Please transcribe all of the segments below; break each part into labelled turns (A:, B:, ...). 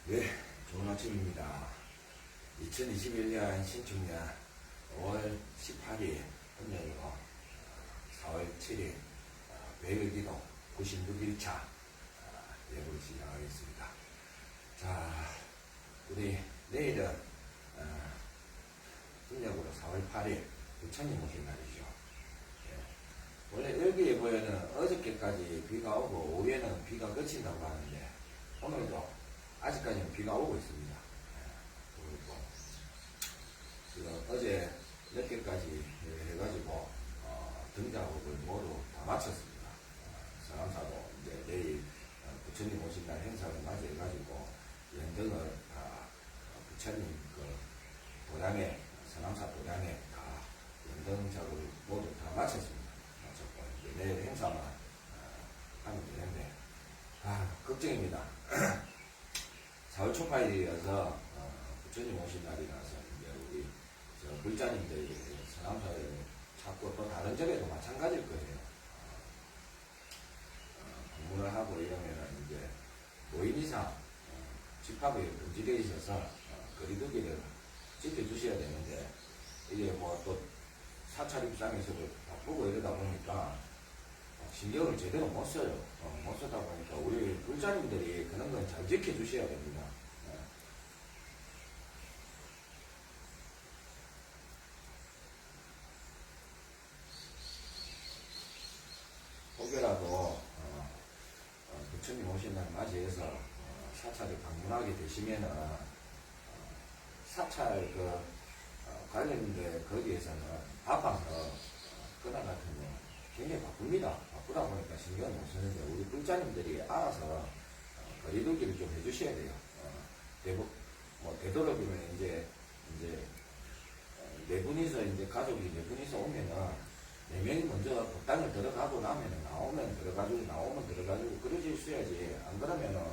A: 네, 좋은 아침입니다. 2021년 신축년 5월 18일 금요일로 4월 7일 매일기도 96일차 예보를 시작하겠습니다. 자, 우리 내일은 음력으로 4월 8일 부처님 오신 날이죠. 원래 일기예보에는 어저께까지 비가 오고 오후에는 비가 그친다고 하는데 오늘도 아직까지는 비가 오고 있습니다. 지금 어제 늦게까지 해가지고 등작업을 모두 다 마쳤습니다. 서남사도 이제 내일 부처님 오신 날 행사를 맞이해가지고 연등을 다 부처님 그 도량에 서남사 도량에 다 연등 작업을 모두 다 마쳤습니다. 마쳤고 이제 내일 행사만 하면 되는데 걱정입니다. 4월 초파일이어서 부처님 오신 날이라서 이제 우리 불자님들이 서남사에 자꾸 또 다른 절에도 마찬가지일 거예요. 방문을 하고 이러면은 이제 5인 이상 집합이 금지되어 있어서 거리두기를 지켜주셔야 되는데 이게 뭐 또 사찰 입장에서도 바쁘고 이러다 보니까 신경을 제대로 못 써요. 못 쓰다 보니까 우리 불자님들이 그런 건 잘 지켜주셔야 됩니다. 혹여라도 부처님 오신 날 맞이해서 사찰을 방문하게 되시면은 사찰 관련된 거기에서는 바빠서 그날 같으면 굉장히 바쁩니다. 바쁘다 보니까 신경을 못 쓰는데 우리 불자님들이 알아서 거리두기를 좀 해주셔야 돼요. 되도록이면 이제 네 분이서 이제 가족이 네 분이서 오면은 네 명이 먼저 법당에 들어가고 나면은 나오면 들어가지고 그러지 있어야지. 안 그러면은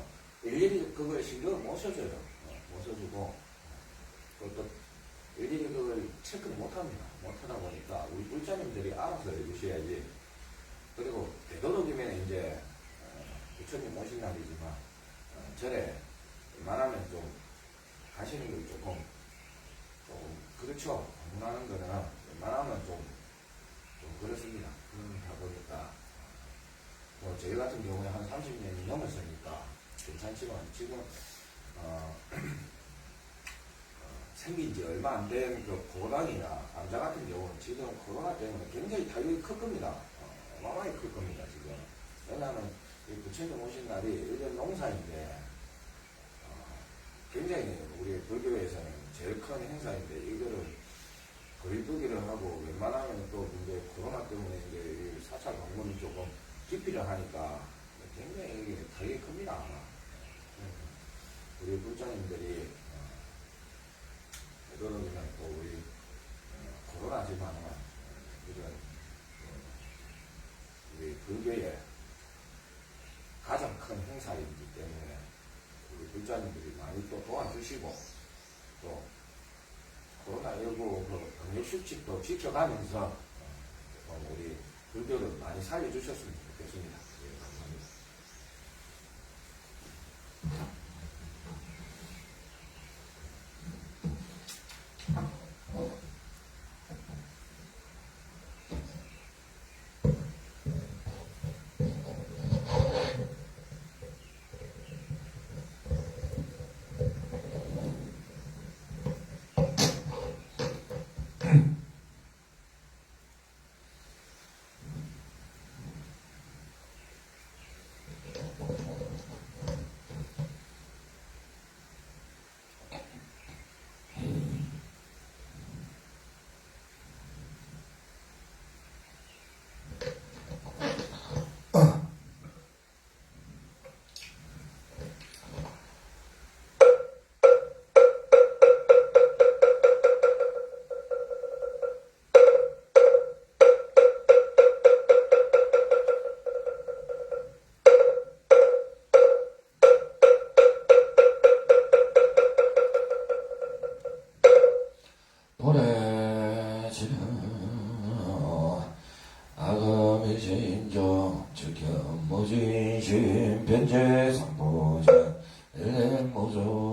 A: 일일이 그걸 신경을 못 써줘요. 못 써주고 또 일일이 그걸 체크를 못 합니다. 못 하다 보니까 우리 불자님들이 알아서 해주셔야지. 그리고 되도록이면 이제 부처님 오신 날이지만 절에 웬만하면 좀 가시는 게 조금 그렇죠. 방문하는 거는 웬만하면 좀 그렇습니다. 그러다 보니까 저희 같은 경우에 한 30년이 넘었으니까 괜찮지만 지금 생긴 지 얼마 안 된 그 고당이나 암자 같은 경우는 지금 코로나 때문에 굉장히 타격이 클 겁니다. 어마어마하게 클 겁니다, 지금. 왜냐하면 이 부처님 오신 날이 1년 농사인데, 굉장히 우리 불교에서는 제일 큰 행사인데, 이거를 거리두기를 하고 웬만하면 또 이제 코로나 때문에 이제 사찰 방문이 조금 기피를 하니까 굉장히 타격이 큽니다, 아마. 우리 불자님들이 되도록이면 또 우리 코로나지만 이런 우리 불교의 가장 큰 행사이기 때문에 우리 불자님들이 많이 또 도와주시고 또 코로나19 그 방역 수칙도 지켜가면서 우리 불교를 많이 살려주셨으면 좋겠습니다. 예, 감사합니다. 아가미신조 즉현무진신 변제상보전 일렘무조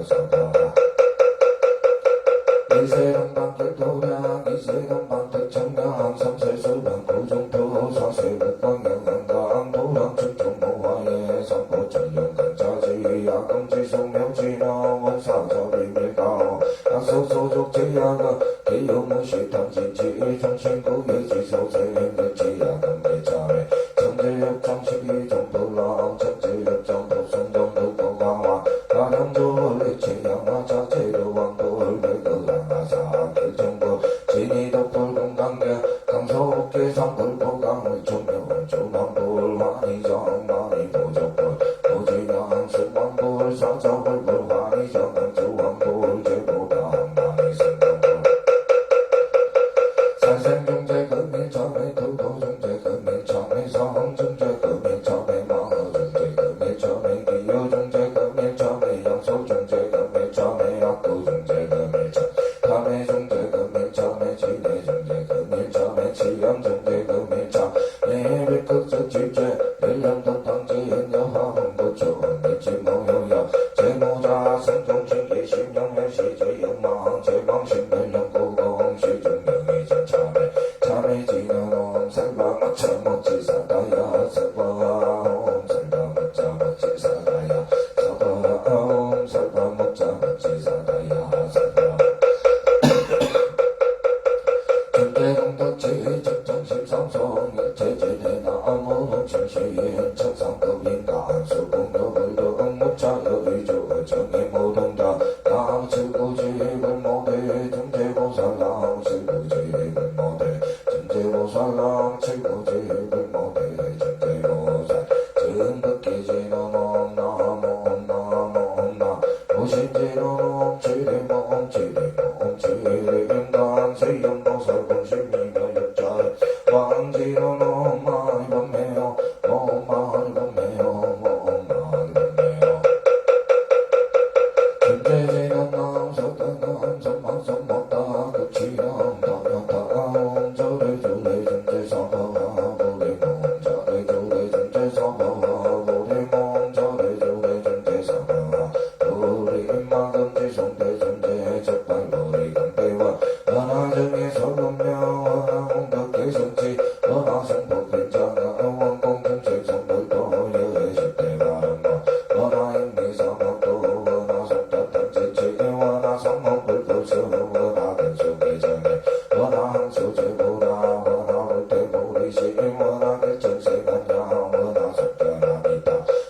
B: Sa 주만불 환희정 많이 보적불 오지양 수만불 사자불불 환희정 주만불 제보당 많이 승강불 살생중재 금일참회 도도중재 금일참회 성중재 금일참회 망어중재 금일참회 기여중재 금일참회 양소중재 금일참회 악도중재 금일참회 탐해중재 금일참회 지내중재 금일참회 치암중재 금일참회 백극적집재 일년덕당재 연여하문도초 미치모여야 제모자 성종신기 심령회시제 영망 제망신멸령고공 시중명의 진참회 참회지는 옴살바마차 멋지사다야 서버와 옴살바마차 멋지사다야 서버와 옴살바마차 멋지사다야 서버 전대공덕지 적정십삼성 일체제대나무 춘시인 청상급인간 수공덕을도 응목차여의조 정의모동자 남칠구지불 모대 중재보살랑 칠구지불 모대 중재보살랑 칠구지불 모대 중재보살 증득기지노놈 나몬나몬나 오신지노놈 지리몸 지리몸 지리인간 세연보살 공심이며 역자 왕지노놈 많이 범매요 많이 범매요 많이 범매요 준재지는 남석단남 선망선먹다 급치양 다면다음 저래저래 준재사바와 보리몸 저래저래 준재사바와 보리몸 저래저래 준재사바와 보리마 금지송대 준재 적발보리 금배와 은하정의 서금명 은하공덕계성지 은하성복변장아 원공금색성불도 여해십대바람마 은하인미사목도 은하성자탄지치 은하성목불급수 은하근수계정에 은하항수제보라 은하불태보리시 은하결정세간야 은하석전합이다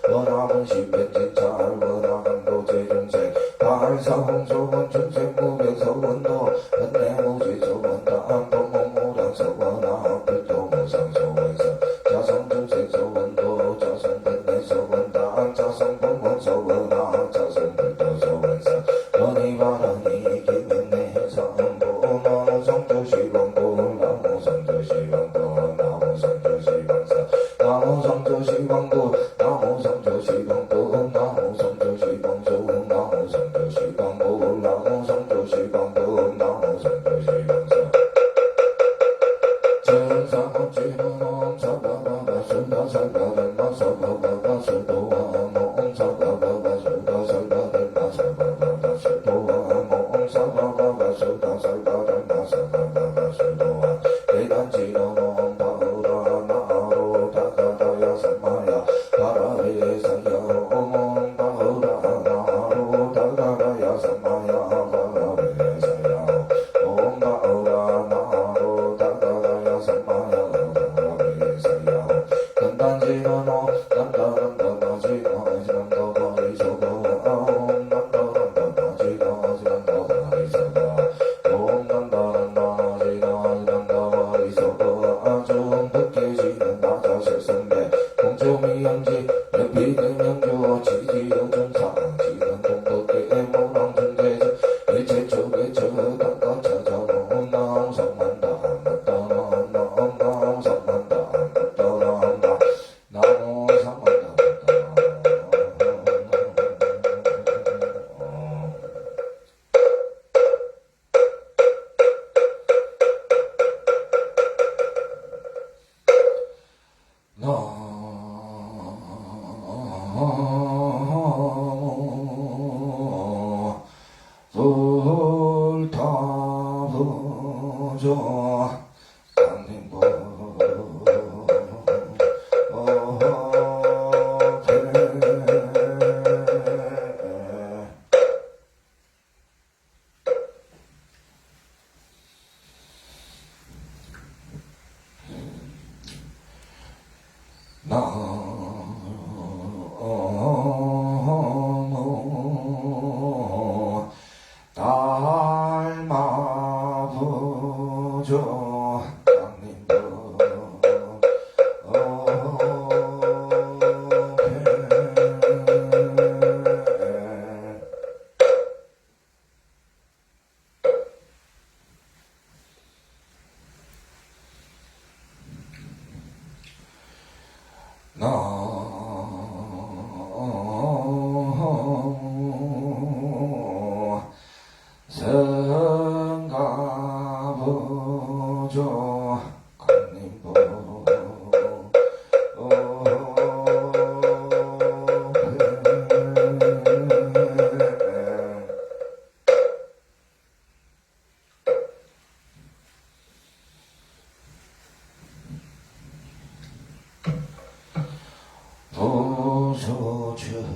B: 은하분시변진찰 은하강도제중생 발사홍소원 중생무명서원도 은내무지소원다 동목무량서원아 불도무상소원서 자성중생소원도 자성근내소원다 자성봉원소원아 자성불도소원서 연희바라니 기근내성보 나무성조시방보 나무성조시방보 나무성조시방서 나무성조시방보 나무성조시방보 나무성조시방소 나무성조시방보 나무성조시방보 나무성조시방서 전사업지노놈 사바바바 수다살바들마 사바바바 수도와 몽 사바바바 수다살바들마 사바바바 수도와 몽 사바바바 수다살바들마 사바바바 수도와 대단지노놈 바우라 나로 다가다야 삼마야 바라베사야 옴 바우라 나로 다가다야 삼마야 바라베사야 옴 바우라 나로 다가다야 삼마야 바라베사야 간단지노노 간단한다나지노 지난다바리소도 옴 간단한다나지노 지난다바리소도 옴 간단한다나지노 지난다바리소도 아좀 듣게지는 나자실선배 공조미연지 예비대명조 지지영전사 지난동덕계 모랑중대지 일체쪽에 저당가 찾아놓은 나성만다 나따나 나성만다 나따나 나성만다 불타부조 강림보 나무 달마부조 강림보 성가보조 강림보 보소천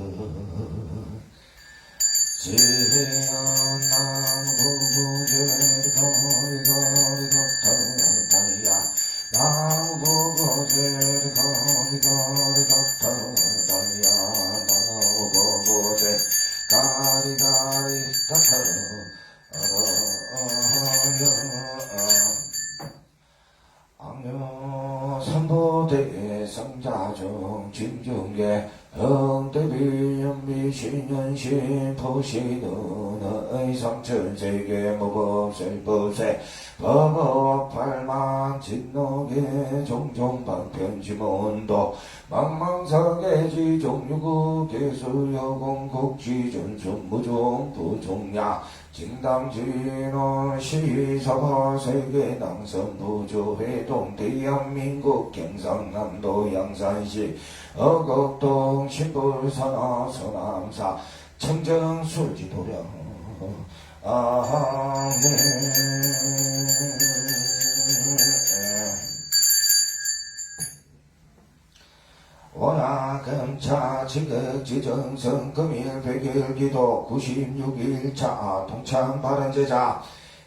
B: 삼보대 성자중 진중계 흥대비연미신연신 포시누의 삼천세계 무법설법세 법업팔만 진노계 종종방편지문도 망망사계지 종유구 개수여공국지전sun 무종부종야 진담진원 시사화세계 낭선부조회동 대한민국 경상남도 양산시 어곡동 신불산하 서남사 청정술지도령 아멘. 원하금차 지극지정성 금일 백일기도 96일차 동참발언제자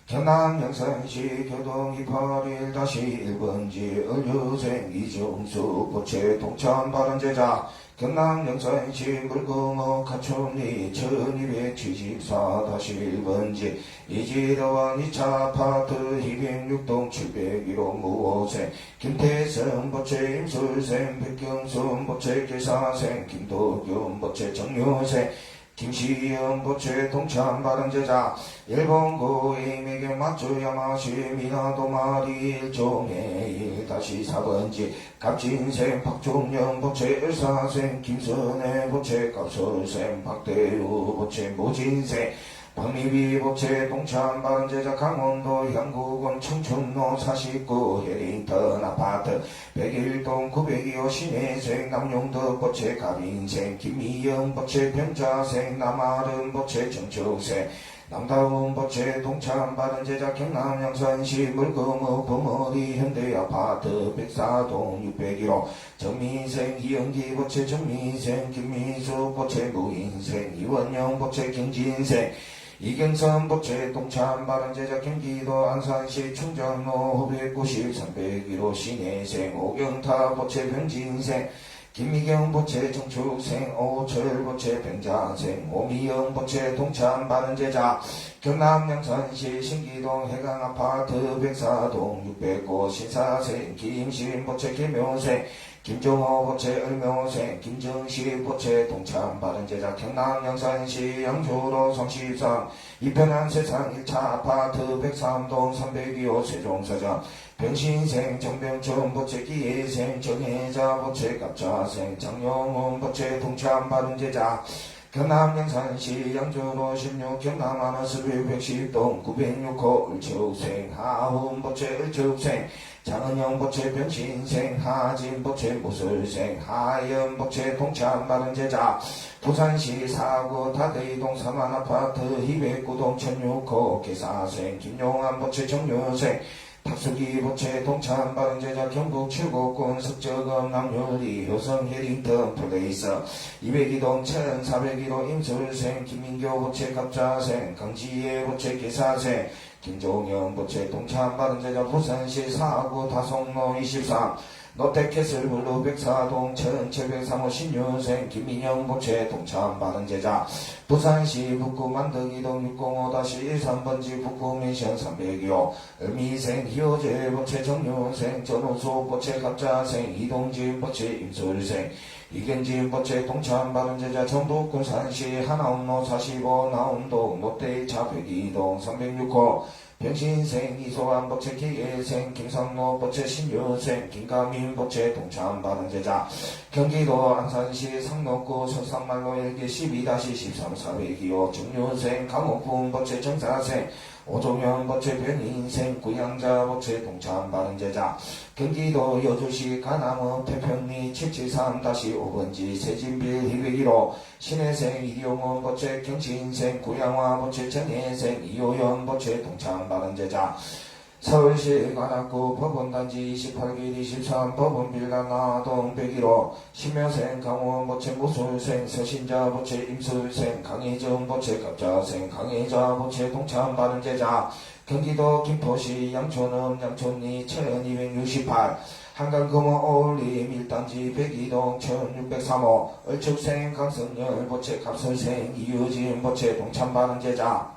B: 경남 영산시 교동 28일 다시 1번지 을류생 이종수 부채 동참발언제자 경남 영산시 물금호 가촌리 1274 다시 1번지 이지도원 2차 아파트 206동 701호 무호생 김태성 부채 임술생 백경순 부채 기사생 김도균 부채 정유생 김시영 부채 동참발언제자 일본고 이미경 맞주야마시 미나도마리 1종의 1-4번지 갑진생 박종영 부채 을사생 김선혜 부채 갑설생 박대우 부채 모진생 박미비 부채 동참발언제자 강원도 향구군 청춘로 49 해링턴 아파트 101동 902호 신혜생 남용덕 부채 가빈생 김미영 부채 병자생 남아름 부채 정축생 남다운 부채 동참발언제자 경남 양산시 물금호 범어리 현대아파트 104동 601호 정민생 이영기 부채 정민생 김미수 부채 무인생 이원영 부채 경진생 이경선 부채 동참발언제자 경기도 안산시 충정로 590 301호 신혜생 오경타 부채 병진생 김미경 부채 정축생 오철 부채 병자생 오미영 부채 동참발언제자 경남 양산시 신기동 해강아파트 104동 609 신사생 김신 부채 김묘생 김종호 부채 을묘생 김정식 부채 동참발언제자 경남 양산시 양주로 33 이편한 세상 1차 아파트 103동 302호 세종서점 병신생 정병천 부채 기예생 정혜자 부채 갑자생 장영훈 부채 동참발언제자 경남 양산시 양주로 16 경남 안화숲 110동 906호 을초생 하훈 부채 을초생 장은영 부채 병신생 하진 부채 무술생 하연 부채 동참발언제자 부산시 사구 다대이동 삼안아파트 209동 1006호 개사생 김용환 부채 정유생 탁수기 부채 동참발언제자 경북 칠곡군 석저금 남유리 효성 해링턴 플레이서 202동 1401호 임술생 김민교 부채 갑자생 강지혜 부채 기사생 김종영 부채 동참발언제자 부산시 사구 다송로 23 롯데캐슬블루 104동 1703호 신유생 김민영 부채 동참발언제자 부산시 북구 만덕이동 605-13번지 북구 민션 302호 을미생 희호재 부채 정유생 전우수 부채 갑자생 이동진 부채 임술생 이gen진 부채 동참발언제자 전북군 산시 하나운로 45 나운동 롯데이차 102동 306호 병신생 이소환 법체 기예생 김상로 법체 신유생 김가민 법체 동참받은 제자 경기도 안산시 상록구 서산말로 1기 12-13 402호 정유생 강옥군 법체 정사생 오종현 법체 변인생 구양자 법체 동참받은 제자 경기도 여주시 가남읍 태평리 773-5번지 세진빌 201호 신혜생 이용원 법체 경신생 구양화 법체 전혜생 이호연 법체 동참받은 제자 서울시 관악구 법원단지 28길 23 법원빌라 나동 101호 신묘생 강원 법체 무술생 서신자 법체 임술생 강혜정 법체 갑자생 강혜자 법체 동참받은 제자 경기도 김포시 양촌읍 양촌리 1268 한강금호 어울림 1단지 102동 1603호 얼축생 강성열 법체 갑설생 이유진 법체 동참받은 제자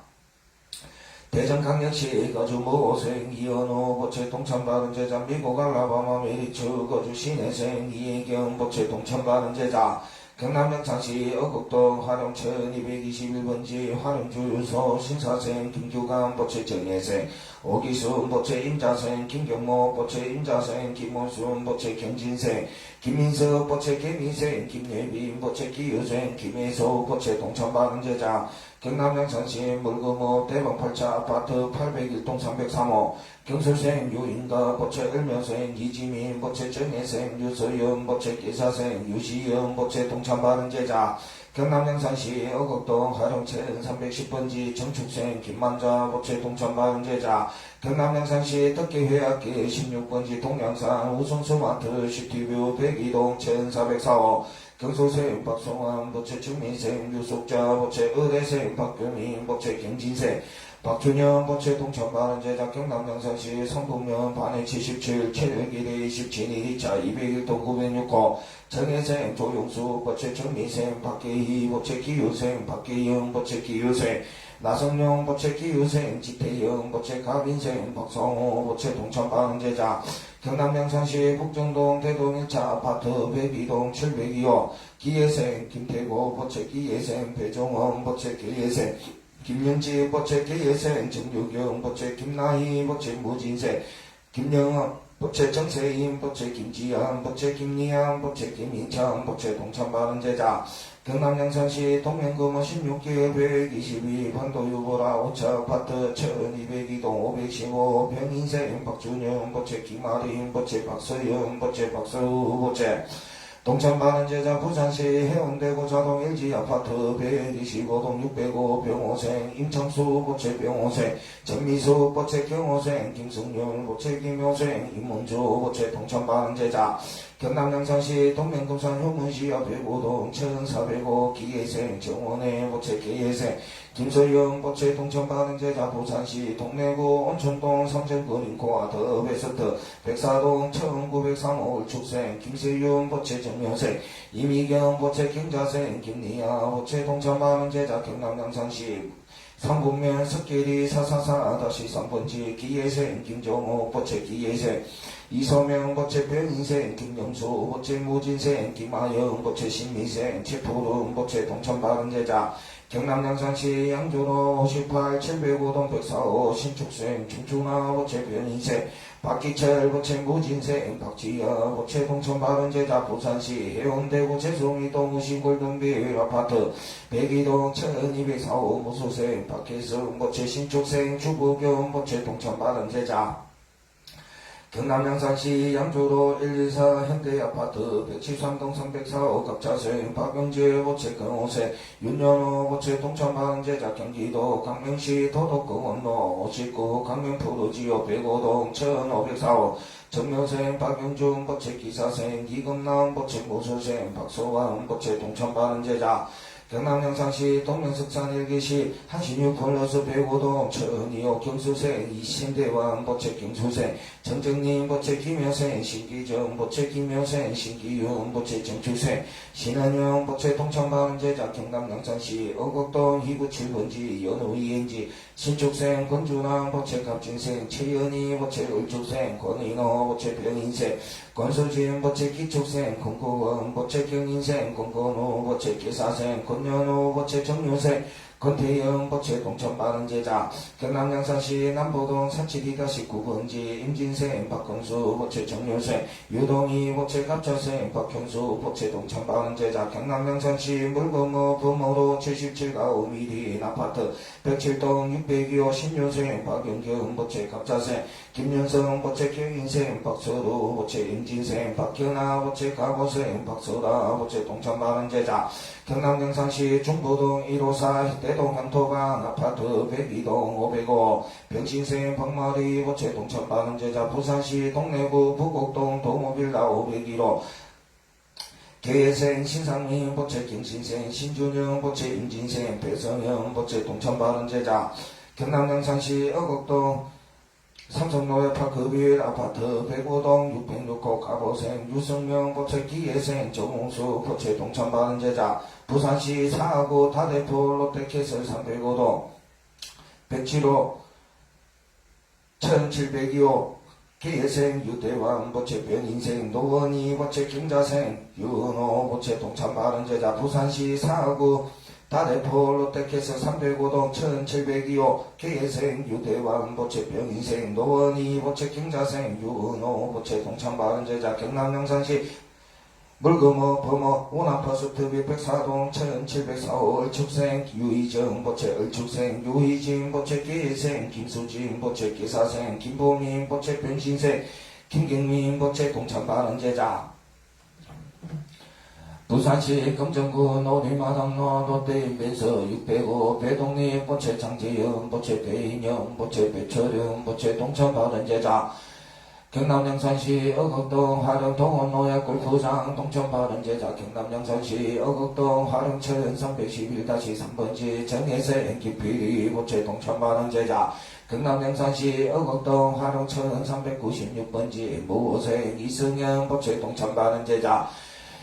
B: 대전강역시 거주 모생 이현호 법체 동참받은 제자 미국 알라바마 메리츠 거주 신혜생 이혜경 법체 동참받은 제자 경남 영창시 어곡동 화룡 1221번지 화룡주유소 신사생 김규강 법체 정예생 오기순 법체 임자생 김경모 법체 임자생 김원순 법체 경진생 김민석 법체 개미생 김예빈 법체 기유생 김혜소 법체 동참받은 제자 경남 영창시 물금호 대방팔차 아파트 801동 303호 경술생 유인가 법체 을면생 이지민 법체 정예생 유서영 법체 기사생 유시영 법체 동참받은 제자 경남 영산시 어곡동 화룡천 310번지 정축생 김만자 법체 동참받은 제자 경남 영산시 덕계회학기 16번지 동양산 우성스마트 시티뷰 102동 1404호 경소생 박성환 법체 증민생 유속자 법체 의대생 박규민 법체 경진생 박준영 법체 동참받은 제자 경남 영산시 성북면 반해 77 체력일에 27일 2차 201동 906호 정혜생 조용수 법체 정미생 박계희 법체 기유생 박계영 법체 기유생 나성용 법체 기유생 지태영 법체 가빈생 박성호 법체 동참받은 제자 경남 영산시 북정동 대동 1차 아파트 102동 702호 기예생 김태고 법체 기예생 배종원 법체 기예생 김영지 법체 기예생 정유경 법체 김나희 법체 무진생 김영은 법체 정세임 법체 김지현 법체 김리안 법체 김인창 법체 동참받은 제자 경남 영산시 동명금호 16길 122 반도유보라 5차 아파트 1202동 515 병인생 박준영 법체 김아림 법체 박서영 법체 박서우 법체 동참받은 제자 부산시 해운대구 자동 LG 아파트 125동 605 병호생 임창수 법체 병호생 전미수 법체 경호생 김승윤 법체 김효생 임문주 법체 동참받은 제자 경남 영산시 동명금산 효문시 앞 105동 1405 기예생 정원의 법체 기예생 김서영 법체 동참받은 제자 부산시 동래구 온천동 삼천거린코아 더 베스트 백사동 1903호 축생 김세윤 법체 정명생 이미경 법체 경자생 김리아 법체 동참받은 제자 경남 영산시 상북면 석계리 444-3번지 기예생 김정호 법체 기예생 이소명 법체 변인생 김영수 법체 무진생 김하영 법체 신미생 최푸른 법체 동참받은 제자 경남 영산시 양주로 58 705동 104호 신축생 충춘아 법체 변인생 박기철 법체 무진생 박지아 법체 동참받은 제자 부산시 해운대구 재송이동 우신골동빌 아파트 102동 1204호 무수생 박혜성 법체 신축생 주부경 법체 동참받은 제자 경남 영산시 양주로 124 현대아파트 173동 304호 갑자생 박영재 법체 경호생 윤현호 법체 동참받은 제자 경기도 강명시 도덕공원로 59 강명푸르지오 105동 1504호 정묘생 박영중 법체 기사생 이금남 법체 무술생 박소환 법체 동참받은 제자 경남 영산시 동명석산 1기시 한신유 플러스 105동 1002호 경수생 이신대왕 법체 경수생 정정님 법체 김여생 신기정 법체 김여생 신기윤 법체 정추생 신한영 법체 동참받은 제자 경남 영산시 어곡동 297번지 연우 이행지 신축생 권준왕 법체 갑진생 최연희 법체 을축생 권인호 법체 병인생 권수진 법체 기축생 권고원 법체 경인생 권건우 법체 기사생 권연우 법체 정유생 권태영 보채 동천바른 제자 경남 양산시 남포동 47-19번지 임진생 박건수 보채 정유생 유동희 보채 갑자생 박형수 보채 동천바른 제자 경남 양산시 물건모 부모로 77가구 미리 아파트 107동 602호 신유생 박영경 보채 갑자생 김윤성 보채 경인생 박서루 보채 임진생 박현아 보채 가보생 박서라 보채 동천바른 제자 경남 영산시 중부동 154 희대동 현토강 아파트 102동 505 병신생 박마리 보채 동천바른 제자 부산시 동래구 부곡동 도모빌라 501호 계생 신상민 보채 김신생 신준영 보채 임진생 배성영 보채 동천바른 제자 경남 영산시 어곡동 삼성노예파크 비일 아파트 105동 606호 가보생 유성명 보채 기예생 정홍수 보채 동천바른 제자 부산시 사하구 다대포 롯데캐슬 305동 107호 1702호 기예생 유대왕 보채 변인생 노원이 보채 김자생 윤호 보채 동천바른 제자 부산시 사하구 다대포 롯데캐슬 305동 1702호 계생 유대왕 보채 병인생 노원이 보채 김자생 윤호 보채 동천바른 제자 경남 영산시 물금어 범어 원암퍼스트비 104동 1704호 얼축생 유희정 보채 얼축생 유희진 보채 계생 김수진 보채 기사생 김보민 보채 변신생 김경민 보채 동천바른 제자 부산시 금정구 놀이마당로 롯데인벤서 605 배동리 보채 장재영 보채 배인영 보채 배철영 보채 동천바른 제자 경남 영산시 어곡동 화령 동원노약 골프장 동천바른 제자 경남 영산시 어곡동 화령천 311-3번지 정예생 김필이 보채 동천바른 제자 경남 영산시 어곡동 화령천 396번지 무호생 이승영 보채 동천바른 제자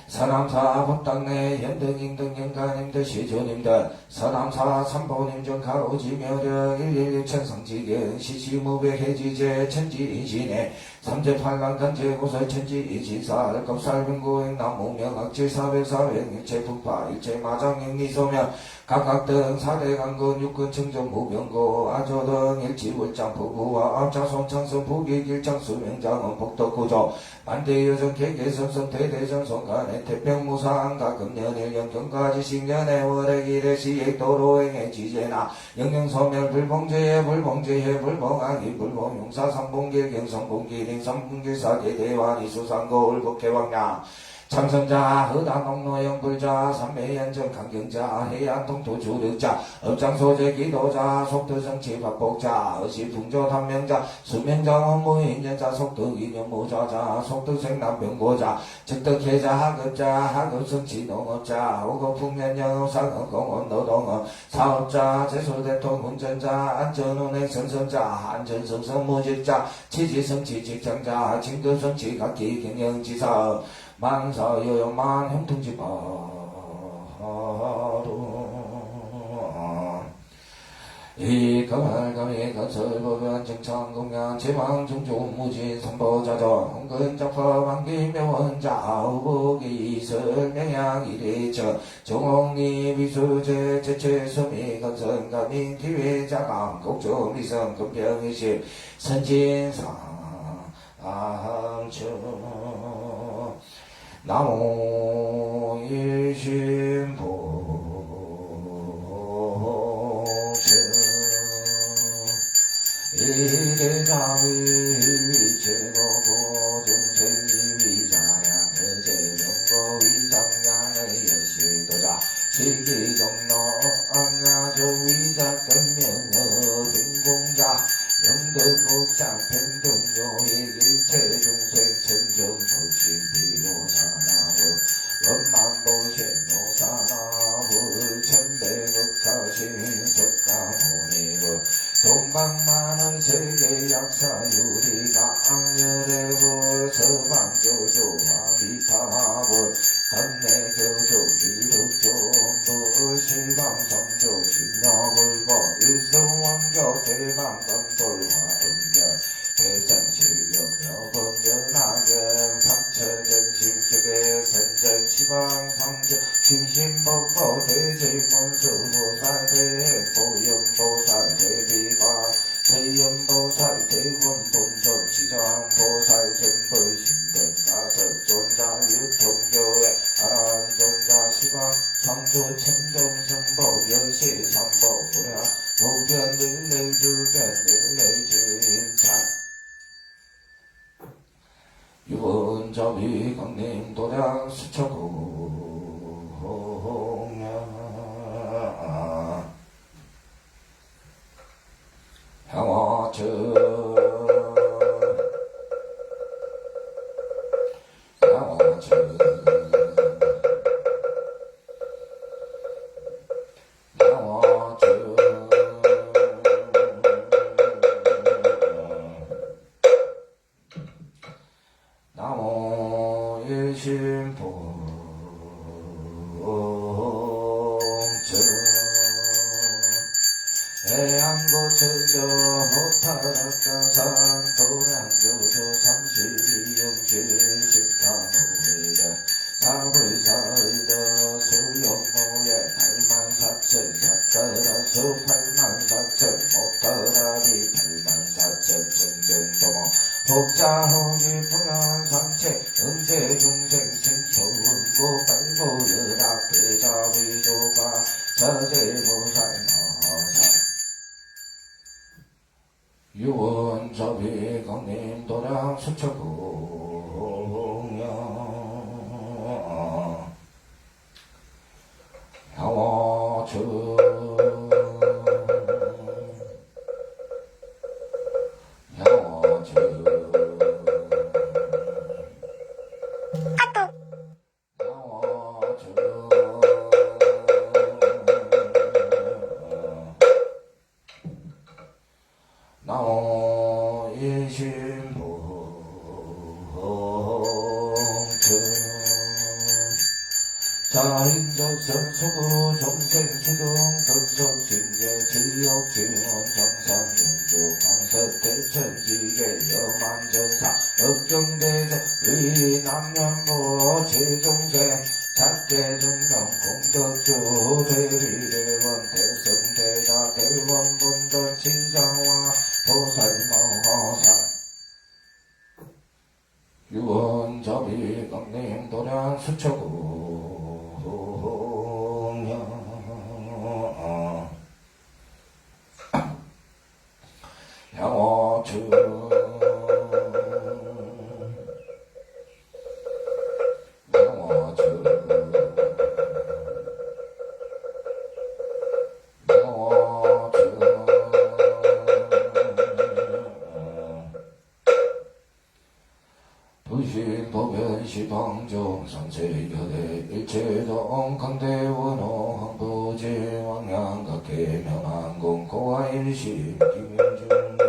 B: 서남사 법당내 현등인등 영가님들 시조님들 서남사 삼보님정 가로지묘력 111 천성지경 시시무배 해지제 천지인신에 삼재팔랑 간제고설 천지이지살 겁살병고행 남무명악질 사백사백 일체 북파 일체 마장행 미소명 각각등 사대강건 육근 청정 무병고 아조등 일지월장 부부와 암자손 창성 부기길장 수명장은 복덕구조 만대여정 개개선선 대대전선 간에 태평무상 가금연일령 경가지식년에 월액일에 시액도로행에 지제나 영영소멸 불봉제에 불봉제에 불봉하기 불봉용사 삼봉길 경성봉기린 삼봉길사 대대환이 수상고 울복개왕량 참선자 허다농노영 불자 삼매연정 강경자 해안통토 주력자 업장소재 기도자 속도정치 박복자 의시풍조 단명자 수명장원 무인연자 속덕이념무자자 속덕생남병고자 적덕해자 하급자 하급성치 농업자 오거풍면영업 상업공업 노동업 사업자 제소대통 운전자 안전운행 선선자 안전성성 무직자 취지성치 직장자 진급성치 각기 경영지사업 만사여영만 형통지바로 이가말감이 건설법원 정창공양 제망중조무진 선보자전 홍근작파 만기명원자 우복이설 명양이래처 정홍리 비수제 제체소미 건선가민 기회자감 곡조미성 금병의식 선진상 암초 나무 일심보증 이대자위 위체로 보증생이위자량 대제정거 위장량의 여실도자 시기정로 암야조 위자견명어 빈공자 영덕국상 평등요익 일체중생 천정조신비로사나무 원만보신노사나무 천대극하신 석가모니무 동방만은 세계약사유리가 악열의불 서방교조와 미파불 단내교조 기득존불 실방성조 신여불법 일성왕교 대방건돌화 음결 대성실경여 건전하경 삼천정심격의 선정시방 성정 심심법보 대세문수보살 대보연보살 대비바 대연보살 대원본존 지장보살 전불신등다섯존자 유통교회 아란존자 시방 상조 청정성보 열시삼보 불야 무변일내주변일내진자 유본자비 강림 도량 수척공야 향화천 향화천 나무 일심봉천 해안고천저 호타락가산 도량교조 삼십이영실식타모에 사불사의도 수영모에 84,000 삭가라수 84,000 못가라비 84,000 청정도모 복자호기 분양상체 응세중생 신초운고 빨고르락 대자위조가 저제무살 머살 유원자비 강림 도량 수척공야 향화천 나무 일심봉천 자인적선 수구 종생수종 금속진계 지역지원 정상영주 강서대천지계 여만전사 업경대전 의남년보 최종세 작계중령 공덕주 대리대원 대성대자 대원본전 지장와 보살모살 유원자비 강림 도량 수척공야 향화천 부신보변시방종 삼세교대 일체동 강대원호 항부지 왕양각계 명한공 고아일시 김인중내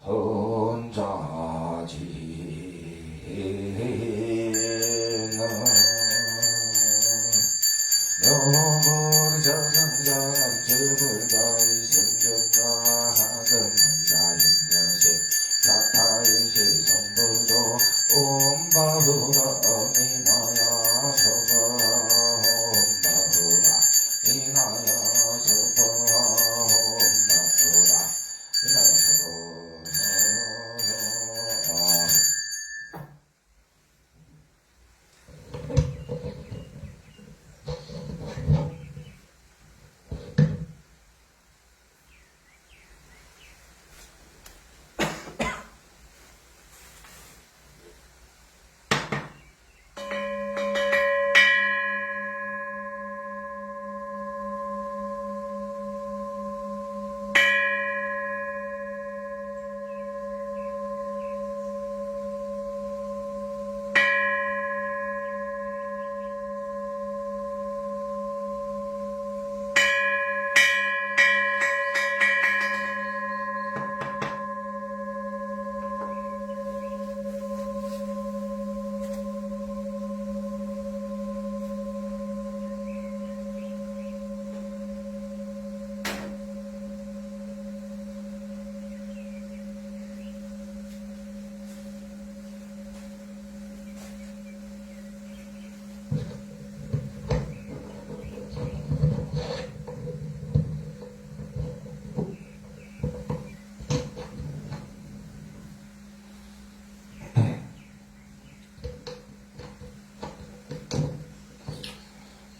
B: 혼자지나 여보르자상장 제불자의 성전자 하금자 영녀세 사타일시 성불도 옴바후라 미나야 서바 옴바후라 미나야 서바 옴바후라 미나야 서바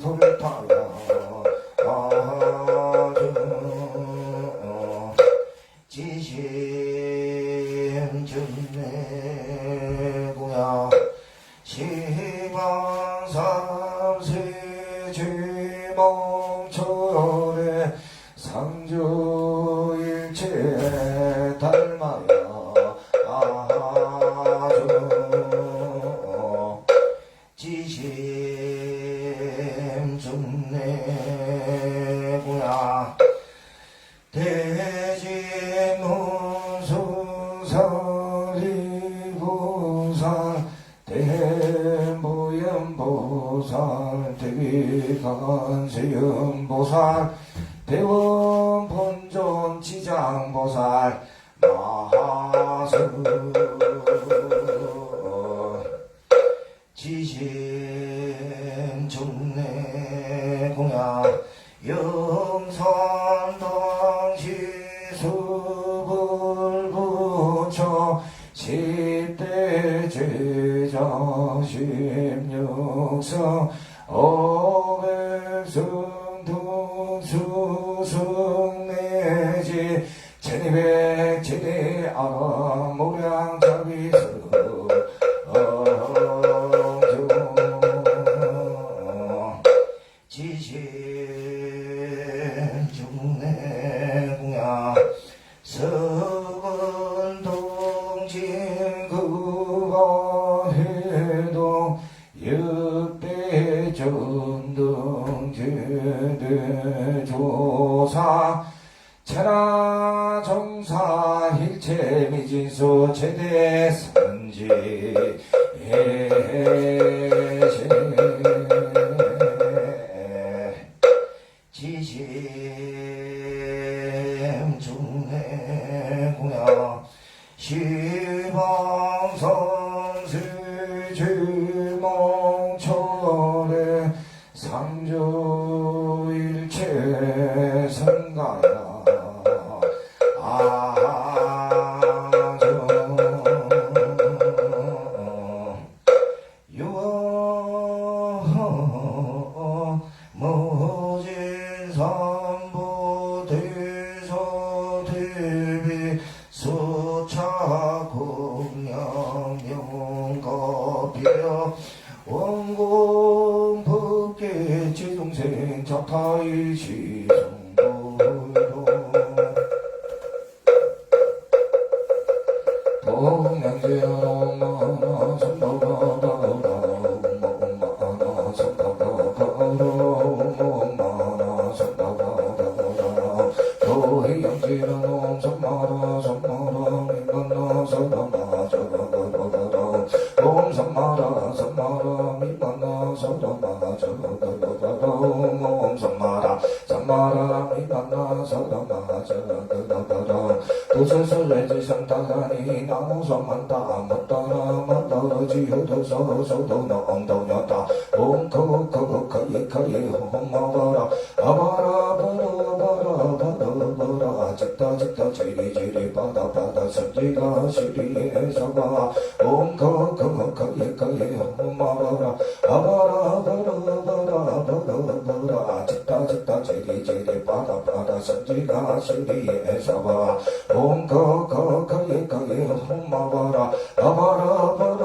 B: 불타야 아주 지심증내구야 시방삼세 죄몽철에 상주일체 닮아야 아주 지심증내구야 대지문수사리보살 대무연보살 대비간세연보살 대원본존지장보살 마하수 지심중내공야 영산당시수불부처 10대 제자 16성 어백승동수승내지 1200제대 아모량자비스 지심중내공야 서근동진그가해동 역대전등제대조사 천하정사일체미진수 제대선지 지심중내공야 시방선세죄몽철에 상주일체 성가야 무진삼부 대서대비 수차공양명가비여 원공법계 지동생 자타일시 성불로 동양제엄마나 선바가라 엄마나 선바가라 엄마나 선바가라 도희양제라놈 선마라 선마라 민간나 선마라 저가가가가라 옴 선마라 선마라 민간나 선마라 저가가가가라 옴 선마라 선마라 민간나 선마라 저가가가가라 도서설레지 상타가니 나무선만다 못따라 못따지효도서 소도너엉도녀다 옴커커커예커예 홈마가라 아바라 바라 바라 적다 제리제리 바다 선지가 시리에서가 옴커커예커예 홈마가라 아바라 바라 적다 제리제리 바다 선지가 시리에서가 옴커커예커예 홈마가라 아바라 바라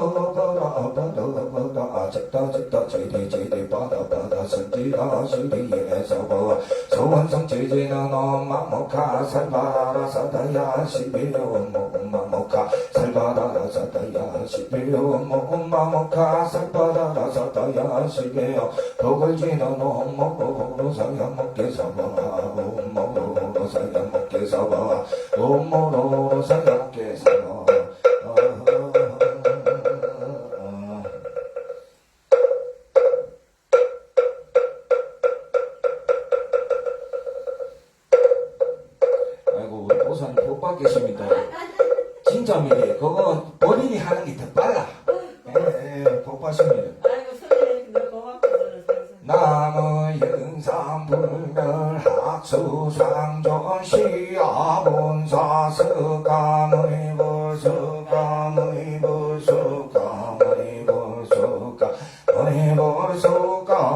B: 적다 제리 바다 선지가 시리에서가 소원성 제제나 너마모카 살바라 사다야 시비요 모마모카 살바라 사다야 시비요 모마모카 살바라 사다야 시비요 복을 지는 옴모로 사야 먹게 사바 옴모로 사야 먹게 사바 옴모로 사야 먹게 사바 아이고 우리 보사님 복 받겠습니다. 진짜입니다. 그거 본인이 하는 게 더 빨라. 복 받습니다.
C: 아이고 선생님 너무 고맙고
B: 남의 영산불멸 학수상전 시아본사 서감의 벌서감의 벌서감의 벌서감의 벌서감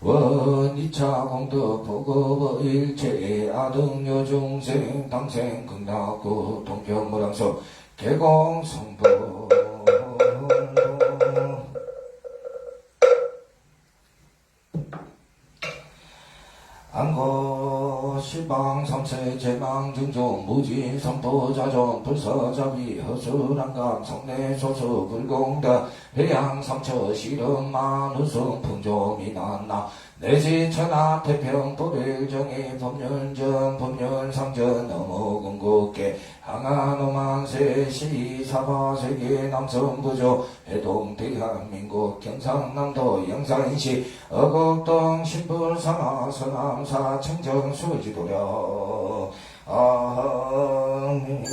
B: 원이차 공덕 보급 일체 아등여 중생 당생 극락구 동편무량서 개공성부 안거 시방 삼세 제망 증종 무진 선포자존 불서자비 허술한감 성내소수 불공다 해양 삼처 실험 만우승 풍조미난나 내지천하 태평 불일정의 법륜정 법륜상전 너무 궁극계 항아노만세 시사바세계 남성부조 해동 대한민국 경상남도 영산시 어곡동 신불산하 서남사 청정 수지도려 아멘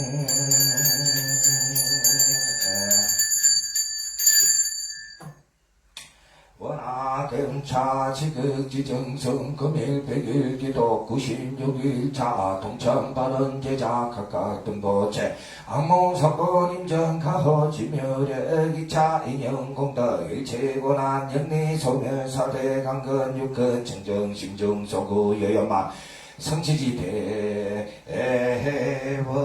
B: 원하경차 지극지정성 금일 백일 기도 96일차 동천바른 제자 각각 등보체 악몽사건 임정 가허지묘력 2차 인영공덕 일체고난 영리 소멸사대 강건 육근 청정 심정 소구 여여만 성지지대 에헤워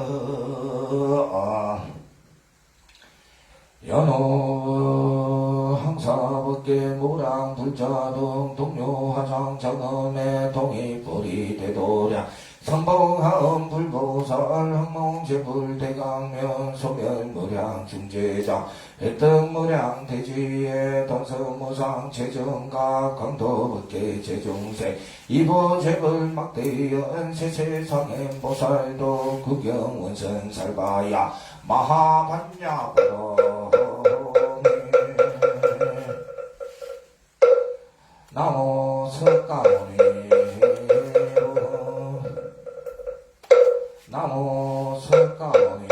B: 연호 항사법계 모랑 불자동 동료화장 장엄의 동이뿌리 대도량 성봉하음 불보살 항몽제불 대강면 소멸무량 중재자 획득무량 대지의 동서무상 재정각 강도법계 재중생 이보제불 막대연 세세상의 보살도 구경원선 살바야 마하반야보로 나모 석가모니 나모 석가모니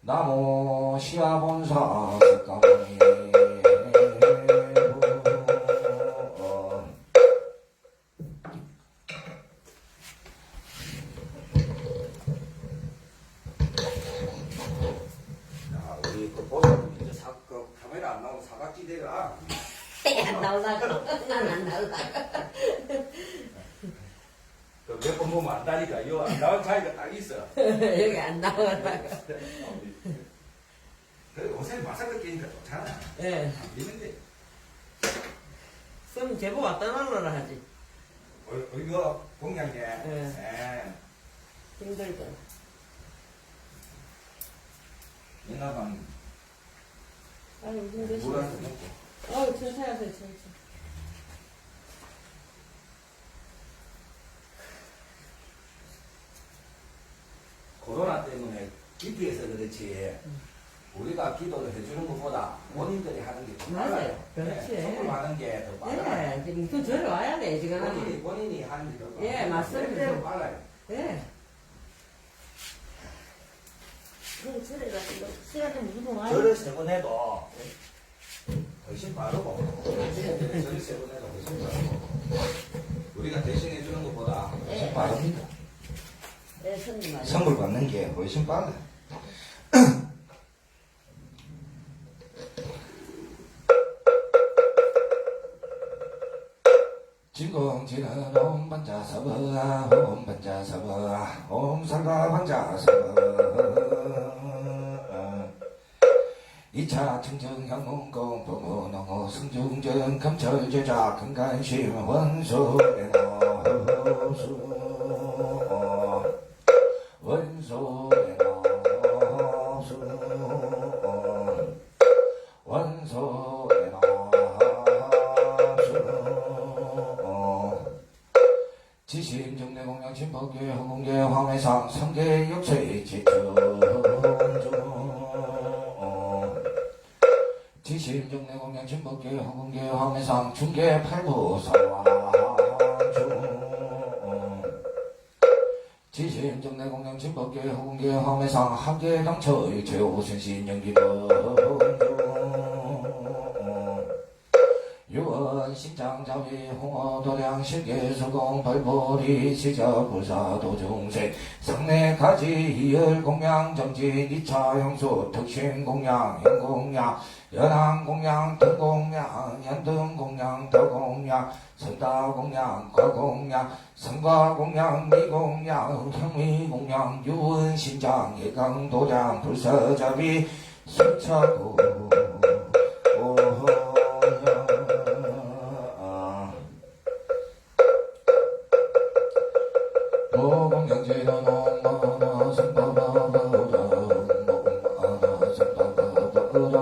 B: 나모 시아본사 석가모니
A: 카메라 안 나오면 사각지대가
C: 안 나오려고. 난안 나오려고.
A: 몇 번 보면 안다니까. 이거 안 나온 차이가 딱 있어.
C: 여기 안 나오려고.
A: 그래 옷에 마사크 끼니까 좋잖아.
C: 예.
A: 안 비는데.
C: 좀 제법 왔다 날라라 하지.
A: 이거 공양제.
C: 예. 힘들다.
A: 옛날만
C: 아유, 힘드시.
A: 물한잔 먹고.
C: 천천히 하세요, 천천히.
A: 코로나 때문에 기피해서 그렇지. 우리가 기도를 해주는 것보다 본인들이 하는 게 더
C: 맞아요.
A: 빨라요.
C: 그렇지.
A: 선물하는 게 더 빨라요.
C: 예, 지금 또 저리 와야 돼, 지금.
A: 본인이 하는 게 더 빨라요.
C: 예, 맞습니다.
A: 대로 빨라요.
C: 예. 그럼 저래 가지고 시간이 무슨 와요?
A: 절을 세 번 해도 훨씬 빠르고 절을 세 번 해도 훨씬 빠르고 우리가 대신해 주는 것보다 훨씬
C: 예.
A: 빠릅니다.
C: 예, 손님 말이야.
B: 선물 받는 게 훨씬 빨라. 진공지는 옴 반자서버 옴 반자서버 옴 살가 반자서버 2차 청정 향문공 부모농어 승중전 검철제자 금간심 원소에노수 원소에노수 지심정례공양 신법계 허공계 황해상 삼계 역사의 지천중 지심정례공양 신법계 허공계 황해상 중계 팔부사와중 지심정례공양 신법계 허공계 황해상 한계 당처의 최우선신 연기범중 유원 신장자비 홍어도량 실계수공 발보리 시저불사 도중생 상내가지 이열공양 정진 2차 형수 특신공양 현공양 연항공양 등공양 연등공양 더공양 선다공양 과공양 성과공양 미공양 형미공양 유원 신장 예강도량 불사자비 수차고 오공양지는 엄마나 선바바바우라 엄마나 선바바바우라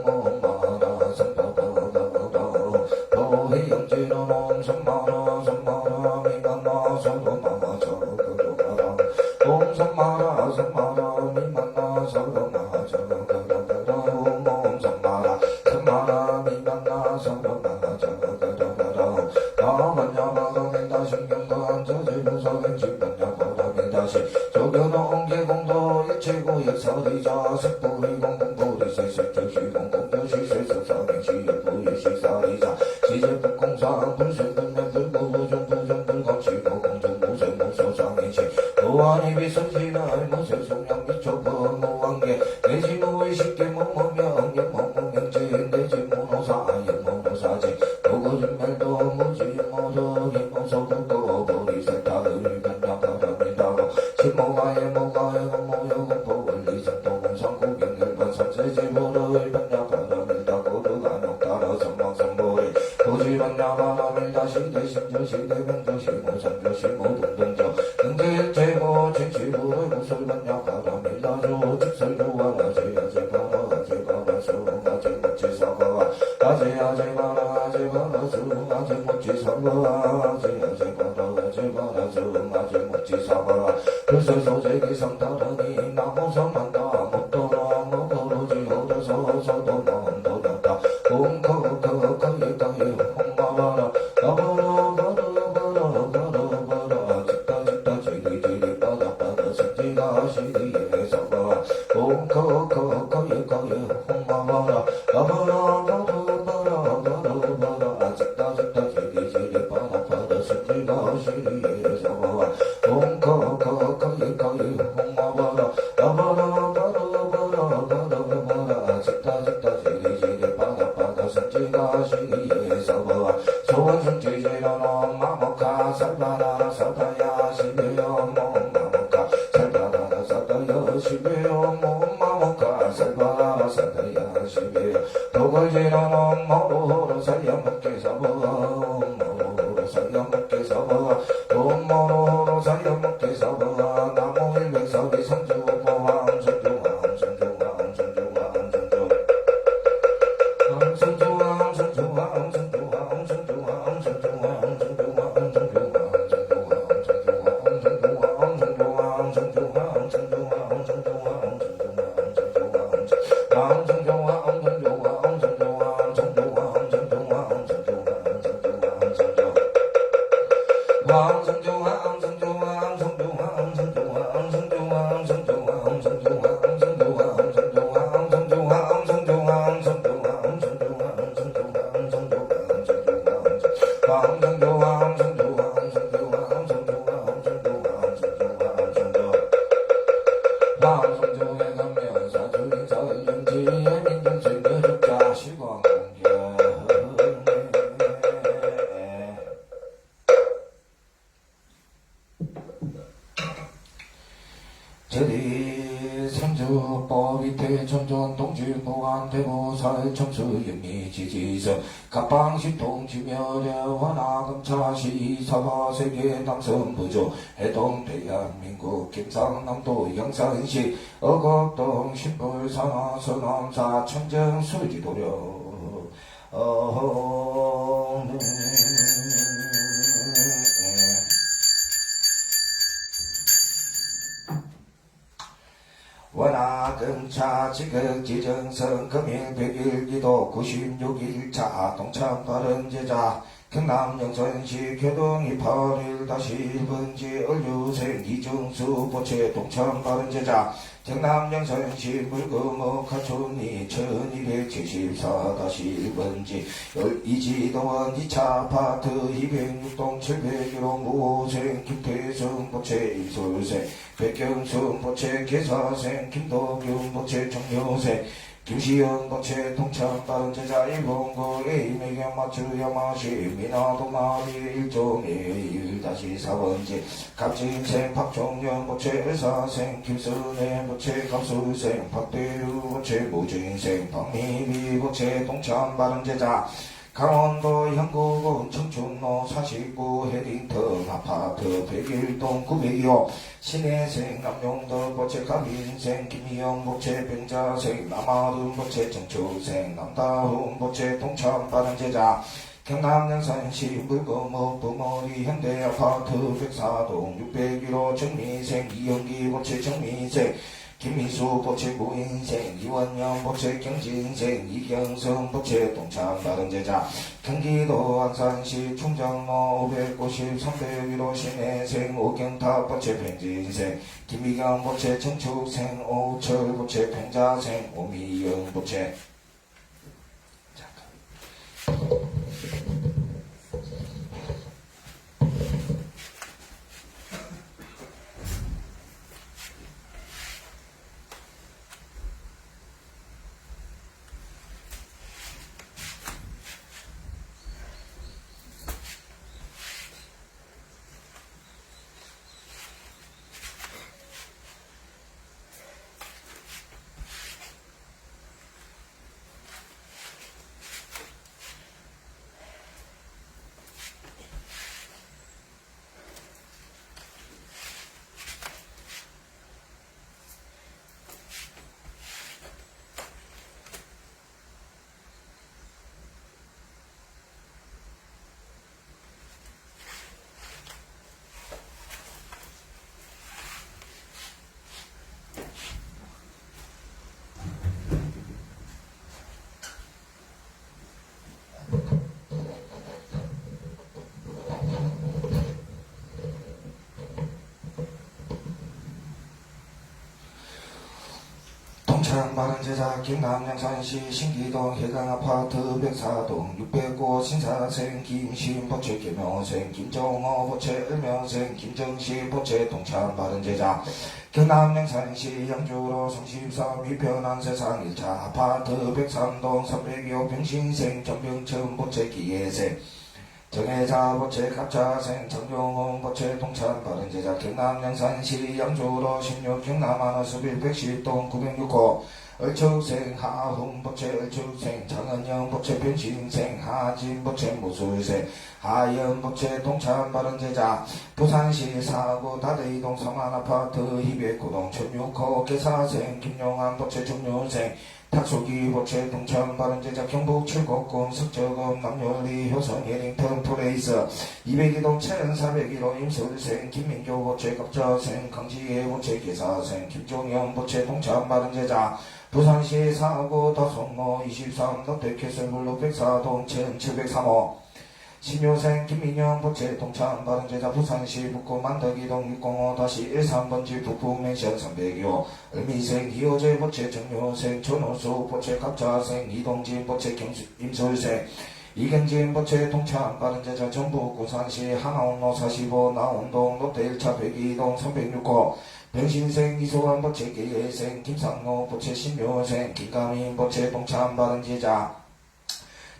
B: 엄마나 선바바바우라 도희양지는 엄선마나 선마나 미만나 서로나 저거로가라 엄선마나 선마나 미만나 서로나 저거로가라 대고 역사리자 색보리 공공보리 세색조시 공공조시 세속사경시 역부의 시사리자 시제북공상 불생불면 불고부정 부정불감시고 공정무생 무소상인시 무한히 비성지나의 무쇠송양 미초법 무한계 내지무의 쉽게 무무명 영무명제 내지무노사 영무노사지 무거진멸도 무지무도 임무소극고 보리세타의 변량바람이다고 신모가에 모가에 무모여공포원리 정도공상구경열반 삼세지보를 변량바람이다고 그간혹 따라 선망선보리 고지반야바람이다 시대심조시대병조시 무상조시 무동동조 능제일제고 진치부의 무설반야바람이다조 직설교와 아제아제바라 아제바라 수아제 무치사바 아제아제바라 아제바라 수 아제 무치사바 아제아제바라 아제바라 수 아제 무치사바 불설소재기 상타라니 나무성만다 못더라 못더러지 어려서 서도 마음도렸다 웅커커커예가예 홍마바라 가바라 바라 바라 바라 짓다 짓다 지리지리 바다바다 생지가 시리에서 봐 웅커커커예가예 홍마바라 가바라 바라 바라 짓다 짓다 지리지리 바다바다 생지가 시리에서 봐 웅커커커예가예 홍마바라 가바라 바라 짓다 짓다 지리지리 바다바다 생지가 시리에서 봐 소원승지지라노 마모카 살바라 사다야 시베요 마모카 살바라 사다야 시베요 마모카 살바라 사다야 시베요 도걸지라노 모로로 살려먹게 사봐 모로로 살려먹게 사봐 모로로 살려먹게 사봐 나무 일백사비 성주보왕 성주왕 성주왕 성주왕 성주왕 성주왕 성주왕 성주왕 성주왕 성주왕 방송중에 가면서 주인사 연지의 민중생 대륙자 시광공개 제리 삼주법이 대천전 동주 보안 대보살 점수 영리 지지서 갑방시통 지멸의 원화금차시 사바세계 남선부조 해동 대한민국 김상남도 영산시 어곡동 신불산하 서남사 천정 수지도려 원화금차 지극지정성 금일 100일기도 96일차 동참바른제자 경남영천시 교동이 8일 다시 1번지 을류생 이중수 보채 동참바른제자 경남영천시 물금호 가촌이 1274 다시 1번지 이지동원 2차 아파트 206동 701호 무호생 김태성 보채 임솔생 백경순 보채 계사생 김도균 보채 정효생 김시영 보채 동참 바른제자 일본고 A매경 마추 야마시 미나도마리 1.1 다시 4번지 갑진생 박종현 보채 의사생 김순애 보채 감수생 박대유 보채 무진생 박미미 보채 동참 바른제자 강원도 영구군 청춘로 49 헤딩턴 아파트 101동 902호 신혜생 남용덕 보채 가민생 김희영 보채 병자생 남아름 보채 정초생 남다훈 보채 동참 바른제자 경남영산시 물거목 부머리 현대아파트 104동 601호 정미생 이영기 보채 정미생 김민수 보채 무인생 이원영 보채 경진생 이경성 보채 동참 바른제자 경기도 안산시 충정로 593대 1호 신혜생 오경탑 보채 팽진생 김미경 보채 정축생 오철 보채 팽자생 오미영 보채 동창 바른제자 김남양산시 신기동 해강아파트 백사동 609호 신사생 김신 보채 김영생 김정호 보채 을명생 김정시 보채 동창 바른제자 경남양산시 양주로 33 위편한 세상 1차 아파트 103동 302호 병신생 전병천 보채 기예생 정혜자 보채 갑자생 정용훈 보채 동참 바른제자 경남양산시 양주로 16 경남안어수빌 110동 906호 얼축생 하훈 보채 얼축생 장은영 보채 변신생 하진 보채 무술생 하연 보채 동참 바른제자 부산시 사구 다대이동 성안아파트 209동 1006호 개사생 김용환 보채 정유생 탁소기 보채 동참 바른제자 경북 칠곡군 석저금 남열리 효성 예링턴 플레이스 202동 1401호 임설생 김민교 보채 갑자생 강지혜 보채 개사생 김종영 보채 동참 바른제자 부산시 사구 더송로 23 롯데캐슬블루 104동 1703호 신효생 김민영 보채 동참 바른제자 부산시 북구 만덕이동 605-13번지 북부맨션 302호 을미생 이호재 보채 정효생 전호수 보채 갑자생 이동진 보채 임솔생 이경진 보채 동참 바른제자 전북 구산시 하나원로 45 나운동 롯데 1차 102동 306호 병신생 이소환 보채 계예생 김상로 보채 신묘생 김가민 보채 동참 바른제자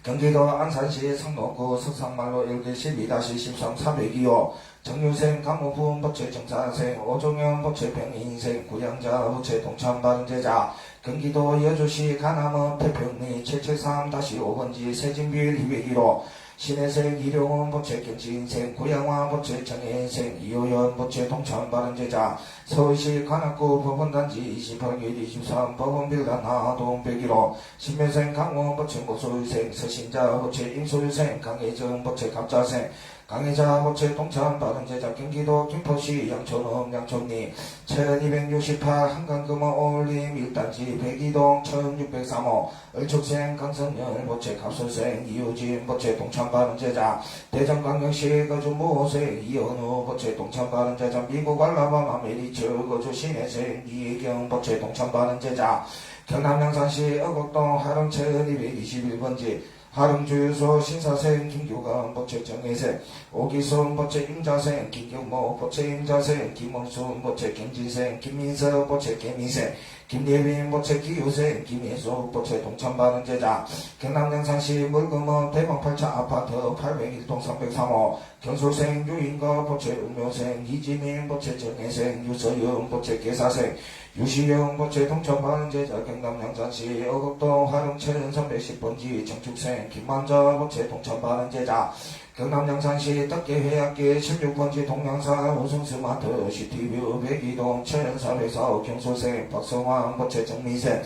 B: 경기도 안산시 성록구 석상말로 1길 12-13 402호 정유생 강호분 보채 정사생 오종현 보채 병인생 구양자 보채 동참 바른제자 경기도 여주시 가남원 태평리 773-5번지 세진빌 201호 신혜생 이룡원 보채 경신생 구양화 보채 정혜생 이호연 보채 동참 바른제자 서울시 관악구 법원단지 28길 23 법원빌단 하동 101호 신묘생 강원 보채 모술생 서신자 보채 임술생 강혜정 보채 갑자생 강혜자 보채 동참 바른제자 경기도 김포시 양천읍 양촌리 1268 한강금호 올림 1단지 102동 1603호 을축생 강성열 보채 갑술생 이우진 보채 동참 바른제자 대전광역시 거주모생 이현우 보채 동참 바른제자 미국 알라바마 메리츠 거주 신혜생 이혜경 보채 동참 바른제자 경남양산시 어곡동 하릉천 221번지 하릉주유소 신사생 김규감 보채 정혜생 오기순 보채 임자생 김경모 보채 임자생 김원순 보채 김진생 김민서 보채 개미생 김예빈 보채 기유생 김예수 보채 동참 바른제자 경남양산시 물금원 대방 8차 아파트 801동 303호 경술생 유인거 보채 음료생 이지민 보채 정혜생 유서영 보채 개사생 유시영 보채 동참 바른제자 경남양산시 어곡동 하릉천 310번지 정축생 김만자 보채 동참 바른제자 경남양산시 덕계회학계 16번지 동양산 우승스마트 시티뷰 102동 1404 경소생 박성환 보채 정미생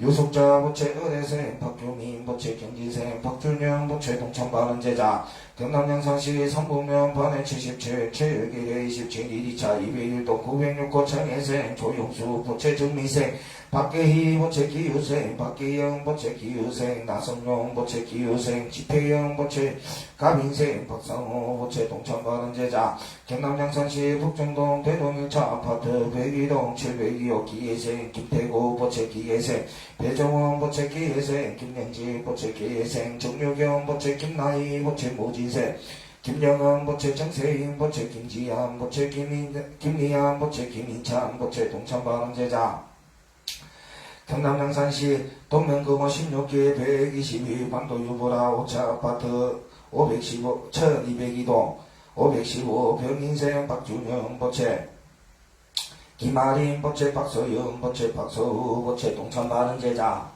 B: 유숙자 보채 의뢰생 박규민 보채 경진생 박준영 보채 동참 바른제자 경남 양산시 성북면 반에 77 체육일에 27 1위차 201동 906호 청해생 조용수 부채 정미생 박계희 부채 기유생 박계영 부채 기유생 나성용 부채 기유생 지태영 부채 가민생 박상호 부채 동천발언제자 경남 양산시 북정동 대동 1차 아파트 102동 702호 기예생 김태구 부채 기예생 배정원 부채 기예생 김영지 부채 기예생 정유경 부채 김나희 부채 모진생 김영은 부채 정세인 부채 김지한 부채 김리한 부채 김인찬 부채 동천발언제자 경남 양산시 동면금호 16개 122 반도 유보라 5차 아파트 515 1202동 515 병인생 박준영 부채 김아린 부채 박소영 부채 박서우 부채 동천발언제자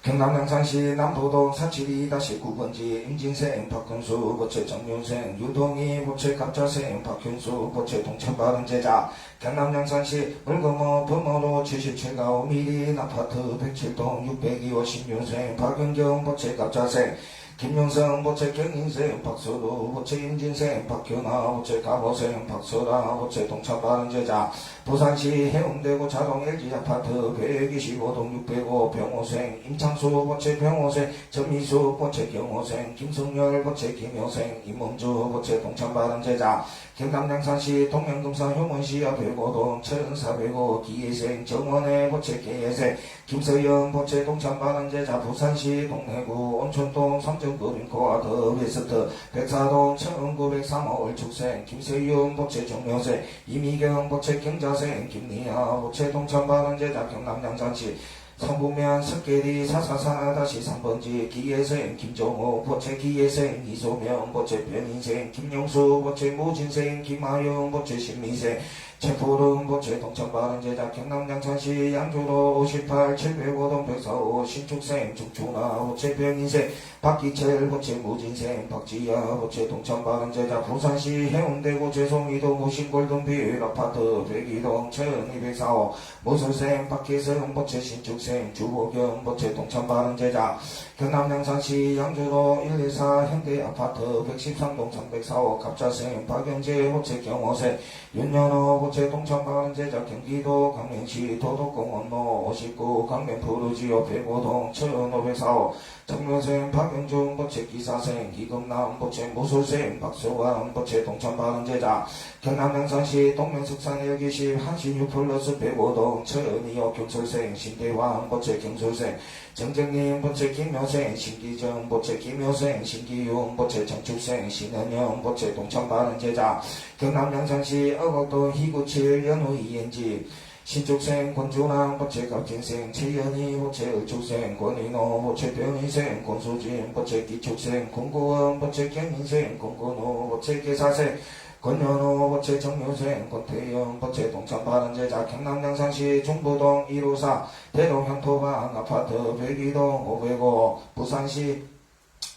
B: 경남 양산시 남도동 472-9번지 임진생 박근수 부채 정윤생 유동희 부채 갑자생 박현수 부채 동천발언제자 경남 양산시 물금호 범어로 77가오 미린 아파트 107동 602호 신윤생 박윤경 부채 갑자생 김용성 부채 경인생 박서루 부채 임진생 박현아 부채 가보생 박설아 부채 동천발언제자 부산시 해운대구 자동 LG 아파트 125동 605 병호생 임창수 부채 병호생 전미수 부채 경호생 김승열 부채 김효생 임문주 부채 동천발언제자 경남 양산시 동면금산 효문시야 105동 1405 기예생 정원의 부채 계예생 김서영 부채 동천발언제자 부산시 동래구 온천동 삼정그린코아 더 웨스트 백사동 1903호 월축생 김세윤 부채 정묘생 이미경 부채 경자생 김리아 부채 동천발언제자 경남 양산시 성북면 석계리 444-3번지 기예생 김종호 부채 기예생 이소명 부채 변인생 김용수 부채 무진생 김하영 부채 신미생 최포름 부채 동천발언제자 경남 양산시 양주로 58 705동 145 신축생 중춘아 부채 변인생 박기철 부채 무진생 박지야 부채 동천발언제자 부산시 해운대구 재송이동 무신골든빌 아파트 102동 1204호 무술생 박혜성 부채 신축생 주보경 부채 동천발언제자 경남 양산시 양주로 124 현대아파트 113동 304호 갑자생 박영재 부채 경호생 윤현호 부채 동천발언제자 경기도 강릉시 도덕공원로 59 강변푸르지오 105동 1504호 정묘생 박영중 부채 기사생 이금남 부채 무술생 박수환 부채 동천발언제자 경남 양산시 동면숙산 120 한신유 플러스 105동 1002호 경술생 신대왕 부채 경술생 정정님 부채 김효생 신기정 부채 김효생 신기용 부채 정축생 신은영 부채 동천발언제자 경남 양산시 어곡동 희구칠 연후 이엔지 신축생 권준왕 부채 갑진생 최연희 부채 을축생 권인호 부채 병인생 권수진 부채 기축생 권구원 부채 경인생 권건우 부채 계사생 권현호 부채 정묘생 권태영 부채 동천발언제자 경남 양산시 중부동 154 대동현토방 아파트 102동 505 부산시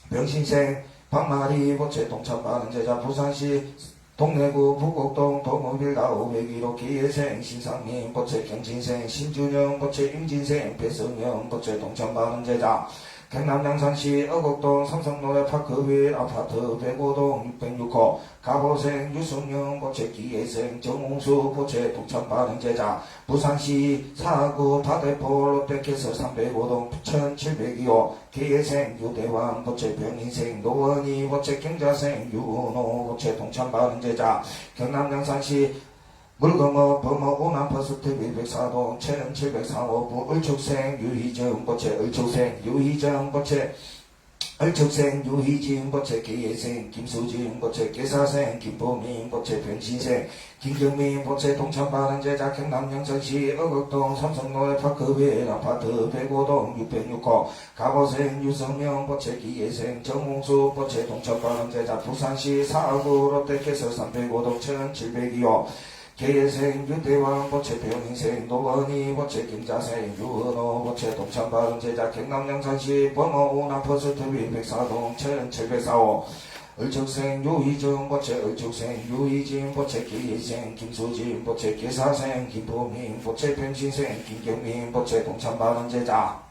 B: 병신생 박마리 부채 동천발언제자 부산시 동래구 부곡동 동호빌라 501호 기예생 신상민 부채 경진생 신준영 부채 임진생 배성영 부채 동천발언제자 경남 양산시 어곡동 삼성노래파크 윌 아파트 105동 606호 가보생 유승영 부채 기예생 정홍수 부채 동천발언제자 부산시 사구 다대포 롯데캐슬 305동 1702호 기예생 유대왕 부채 병인생 노원희 부채 경자생 유은호 부채 동천발언제자 경남 양산시 물금어 범어 오남퍼스트 104동 7704호 을축생 유희정 부채 을축생 유희정 부채 을축생 유희진 부채 기예생 김수진 부채 계사생 김보민 부채 변신생 김경민 부채 동천발언제자 경남 양산시 어곡동 삼성노래파크 윌 아파트 105동 606호 가보생 유성명 부채 기예생 정홍수 부채 동천발언제자 부산시 사구 롯데캐슬 305동 1702호 계예생 유대왕 부채 병인생 노원희 부채 김자생 유은호 부채 동천발언제자 경남 양산시 범어 오남퍼스트 윌 104동 1704호 을적생 유이정 보채 을적생 유이진 보채 기생 김수진 보채 기사생 김포민 보채 변신생 김경민 보채 동참받은 제자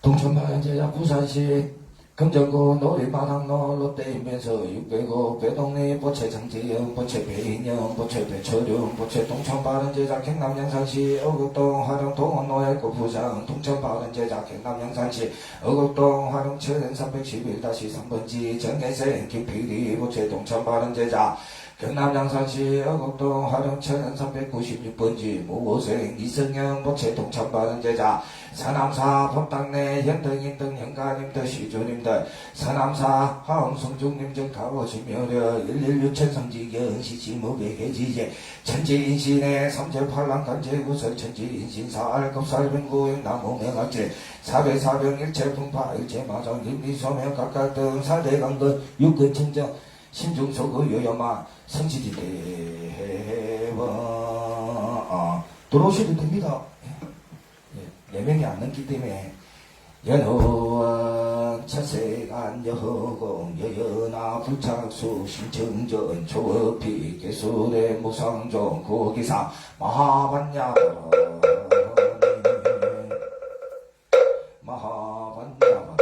B: 동천마을 제자 부산시 금정구 놀이마당로 롯데이면서 609 배동리 보채 장재영 보채 배인영 보채 배철용 보채 동천바른 제자 경남양산시 어곡동 화룡 동원노예구 부장 동천바른 제자 경남양산시 어곡동 화룡 7311-3번지 정혜생 김필이 보채 동천바른 제자 경남양산시 어곡동 화룡 1396번지 무호생 이성영 보채 동천바른 제자 서남사 법당내 현등인 등 현가님들 시주님들 서남사 화엄성중님 등 가보시며려 116천성지경 시지무백해지제 천지인신의 삼재팔랑 간제구설 천지인신사알 급살병구행 나무명악제 사배사병 일체분파 일체마정 김리소명 각각 등 사대강건 육근청정 신중소그 요여마 성지지대해원 들어오셔도 됩니다. 4명이 안 넘기 때문에 연호원 차세간 여허공 여연아 불착수 신청전 초업피 개수대 무상종 구기사 마하반야 마하반야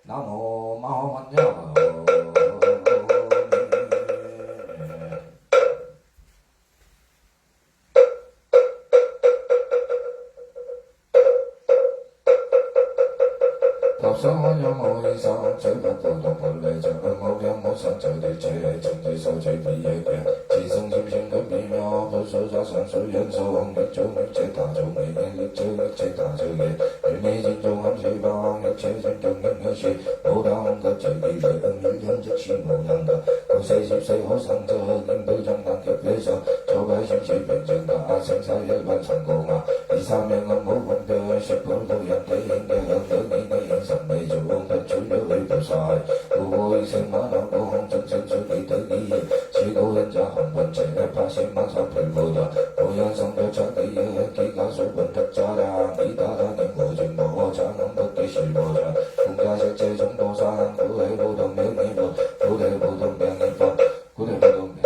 B: 나노 마하반야 법성원영오이성 절복고동 본래 정응오병모성 절일제 정지소절비예배 지성심신금비묘 벌소자선술연성 일종일체 다종의 일적일체 다적의 일미진종함시방 일체진경경시 오랑급제기대 응일견즉시모양가 구세십세 호상적 인불정당격배서 초발심시변정가 생사열반상공아 이사명은 무분별 십불도연대인계형덕인의 인성매종 법출력의 법사이 우보이생만하고 정sen수의 덕이 지고현자 한번째 파신만사별보다 고연성별자기의 기가솔번덕자랑 이다라는 고진모 장엄덕기실보자 군가실제 정도상 구해보동명이법 구해보동명이법 구해보동명이법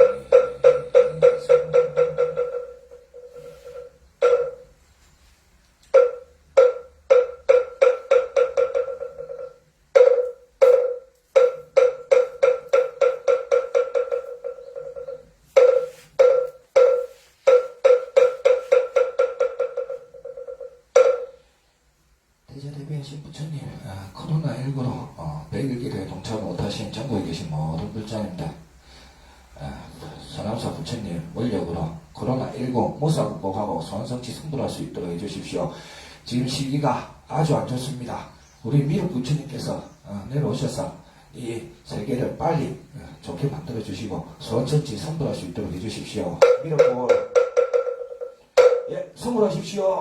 B: 대전대변신 부처님, 코로나19로 100일길에 동참 못하신 전국에 계신 모든 불자님들, 서남사 부처님 원력으로 코로나19 무사 극복하고 소원성취 승부할 수 있도록 해주십시오. 지금 시기가 아주 안 좋습니다. 우리 미륵 부처님께서 내려오셔서 이 세계를 빨리 좋게 만들어 주시고 소원성취 승부할 수 있도록 해주십시오. 미륵 보호 선물하십시오.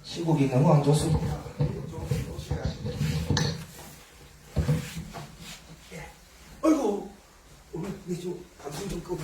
B: 시국이 너무 안 좋습니다.
A: 아이고, 오늘 좀 방송 좀 꺼봐.